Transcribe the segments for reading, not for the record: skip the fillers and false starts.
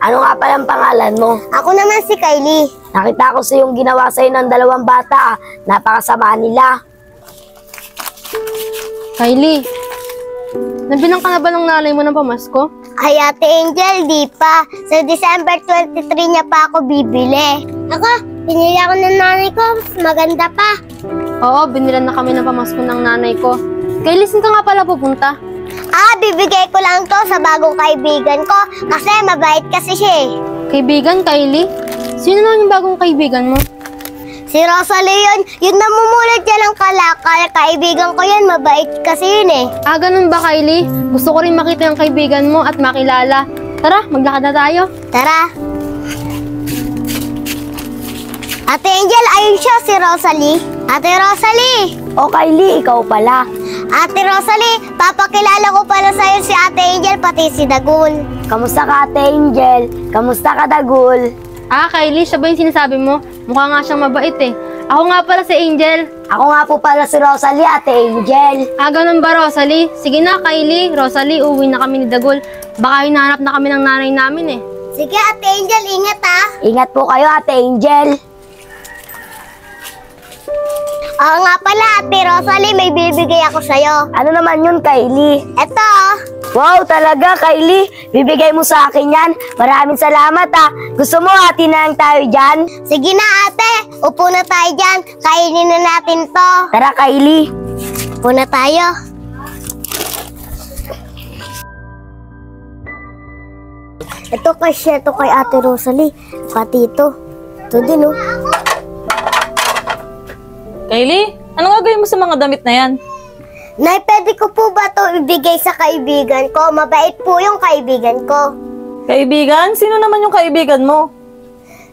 Ano nga palang pangalan mo? Ako naman si Kylie. Nakita ko sa yung ginawa sa'yo ng dalawang bata. Napakasama nila. Kylie, nabilang ka na ba ng nanay mo ng pamasko? Ay, Ate Angel, di pa. Sa December 23 niya pa ako bibili. Ako, pinili ako ng nanay ko. Maganda pa. Oo, binilan na kami ng pamasko ng nanay ko. Kylie, saan ka nga pala pupunta? Bibigay ko lang to sa bagong kaibigan ko kasi mabait kasi siya eh. Kaibigan, Kylie? Sino naman yung bagong kaibigan mo? Si Rosalie yun namumulat niya ng kalakal. Kaibigan ko yan, mabait kasi yun eh. Ganun ba, Kylie? Gusto ko rin makita yung kaibigan mo at makilala. Tara, maglakad na tayo. Tara. Ate Angel, ayun siya si Rosalie. Ate Rosalie! O Kylie, ikaw pala. Ate Rosalie, papakilala ko pala sa'yo si Ate Angel pati si Dagul. Kamusta ka, Ate Angel? Kamusta ka, Dagul? Kylie, siya ba yung sinasabi mo? Mukha nga siyang mabait eh. Ako nga pala si Angel. Ako nga po pala si Rosalie, Ate Angel. Ganun ba, Rosalie? Sige na, Kylie. Rosalie, uwi na kami ni Dagul. Baka hinahanap na kami ng nanay namin eh. Sige, Ate Angel, ingat ah. Ingat po kayo, Ate Angel. Oo nga pala, Ate Rosalie, may bibigay ako sa'yo. Ano naman yun, Kylie? Eto. Wow, talaga, Kylie. Bibigay mo sa akin yan. Maraming salamat, ah. Gusto mo, hati na lang tayo dyan? Sige na, ate. Upo na tayo dyan. Kainin na natin to. Tara, Kylie. Upo na tayo. Ito kay Ate Rosalie. Pati ito. Ito din, oh. Kylie, ano gagawin mo sa mga damit na yan? Nay, pwede ko po ba ito ibigay sa kaibigan ko? Mabait po yung kaibigan ko. Kaibigan? Sino naman yung kaibigan mo?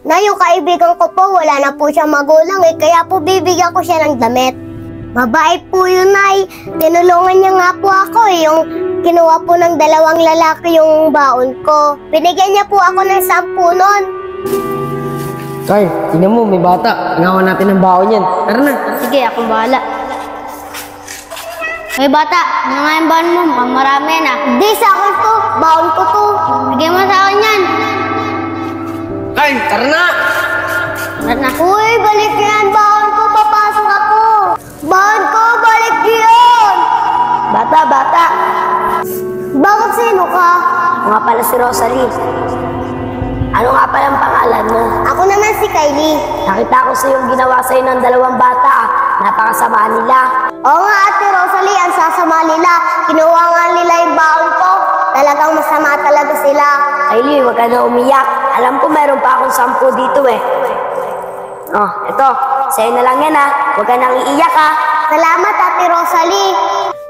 Nay, yung kaibigan ko po, wala na po siya magulang eh. Kaya po bibigyan ko siya ng damit. Mabait po yun, Nay. Tinulungan niya nga po ako eh. Yung kinuha po ng dalawang lalaki yung baon ko. Binigyan niya po ako ng 10 nun. Kyle, tingnan mo, may bata. Ingawan natin ng baon yan. Tara na. Sige, akong bahala. May bata, ano nga yung baon mo? Marami yan ah. Di, sa akin to. Baon ko to. Bigyan mo sa akin yan. Kyle, tara na. Tara na. Uy, balik yan. Baon ko, papasok ako. Baon ko, balik yan. Bata. Bakit sino ka? Ako nga pala si Rosalie. Ano nga palang pangalan mo? Ako naman si Kylie. Nakita ko sa yung ginawa sa'yo ng dalawang bata. Napakasama nila. Oo nga, Ate Rosalie, ang sasama nila. Kinuha nga nila yung baon ko. Talagang masama talaga sila. Kylie, huwag ka na umiyak. Alam ko meron pa akong 10 dito eh. Oh, ito. Sa'yo na lang yan ah. Huwag ka nang iiyak ah. Salamat, Ate Rosalie.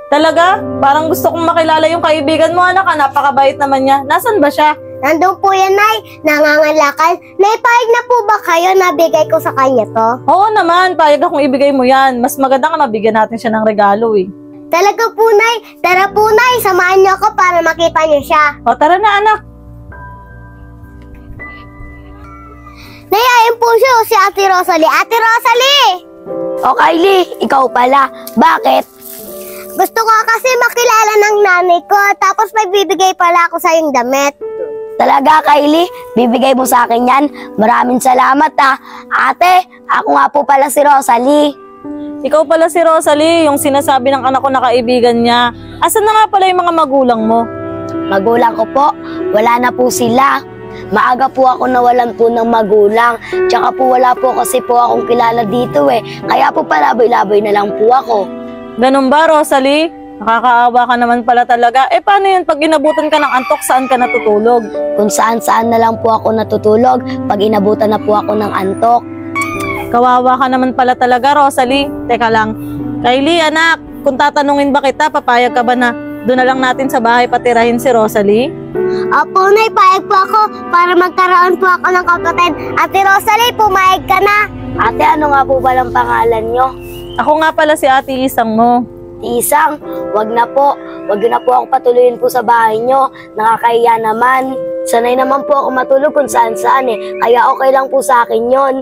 Talaga? Parang gusto kong makilala yung kaibigan mo, anak. Napakabait naman niya. Nasaan ba siya? Nandun po yan, Nay. Nangangalakal. Naipahig na po ba kayo na bigay ko sa kanya to? Oo naman, payag akong ibigay mo yan. Mas maganda nga mabigyan natin siya ng regalo eh. Talaga po, Nay. Tara po, Nay. Samahan niyo ako para makita niyo siya. O tara na, anak. Nay, ayun po siya, si Ate Rosalie. Ate Rosalie! O Kylie, ikaw pala. Bakit? Gusto ko kasi makilala ng nanay ko. Tapos may bibigay pala ako sa yung damit. Talaga, Kylie? Bibigay mo sa akin yan? Maraming salamat ah. Ate, ako nga po pala si Rosalie. Ikaw pala si Rosalie, yung sinasabi ng anak ko na kaibigan niya. Asan na nga pala yung mga magulang mo? Magulang ko po, wala na po sila. Maaga po ako nawalan po ng magulang. Tsaka po wala po kasi po akong kilala dito eh. Kaya po palaboy-laboy na lang po ako. Ganun ba, Rosalie? Nakakaawa ka naman pala talaga. Paano yun pag inabutan ka ng antok, saan ka natutulog? Kung saan-saan na lang po ako natutulog pag inabutan na po ako ng antok. Kawawa ka naman pala talaga, Rosalie. Teka lang. Kylie, anak, kung tatanungin ba kita, papayag ka ba na doon na lang natin sa bahay patirahin si Rosalie? Opo, Nay, payag po ako para magkaroon po ako ng kapatid. Ate Rosalie, pumayag ka na. Ate, ano nga po ba lang pangalan nyo? Ako nga pala si Ate Isang mo. Isang, wag na po. Wag na po ako patuloyin po sa bahay nyo. Nakakahiya naman. Sanay naman po ako matulog kung saan-saan eh. Kaya okay lang po sa akin yon.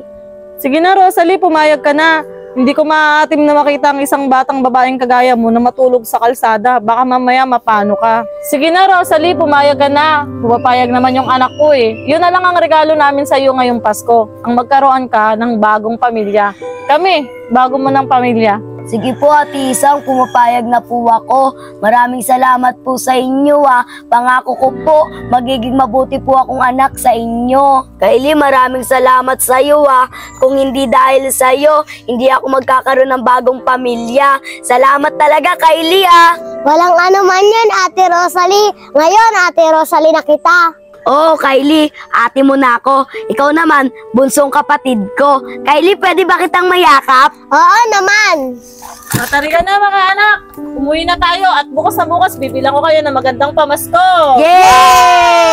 Sige na, Rosalie, pumayag ka na. Hindi ko maatim na makita ang isang batang babaeng kagaya mo na matulog sa kalsada. Baka mamaya mapano ka. Sige na, Rosalie, pumayag ka na. Pumapayag naman yung anak ko eh. Yun na lang ang regalo namin sa iyo ngayong Pasko. Ang magkaroon ka ng bagong pamilya. Kami, bago mo ng pamilya. Sige po, Ate Isang, pumapayag na po ako. Maraming salamat po sa inyo Pangako ko po, magiging mabuti po akong anak sa inyo. Kylie, maraming salamat sa iyo Kung hindi dahil sa iyo, hindi ako magkakaroon ng bagong pamilya. Salamat talaga, Kylie Walang ano man yan, Ate Rosalie. Ngayon, Ate Rosalie na kita. Oh, Kylie, ate mo na ako. Ikaw naman, bunsong kapatid ko. Kylie, pwede ba kitang mayakap? Oo naman. Matari ka na mga anak. Umuwi na tayo at bukas na bukas bibilang ko kayo ng magandang pamasko. Yay!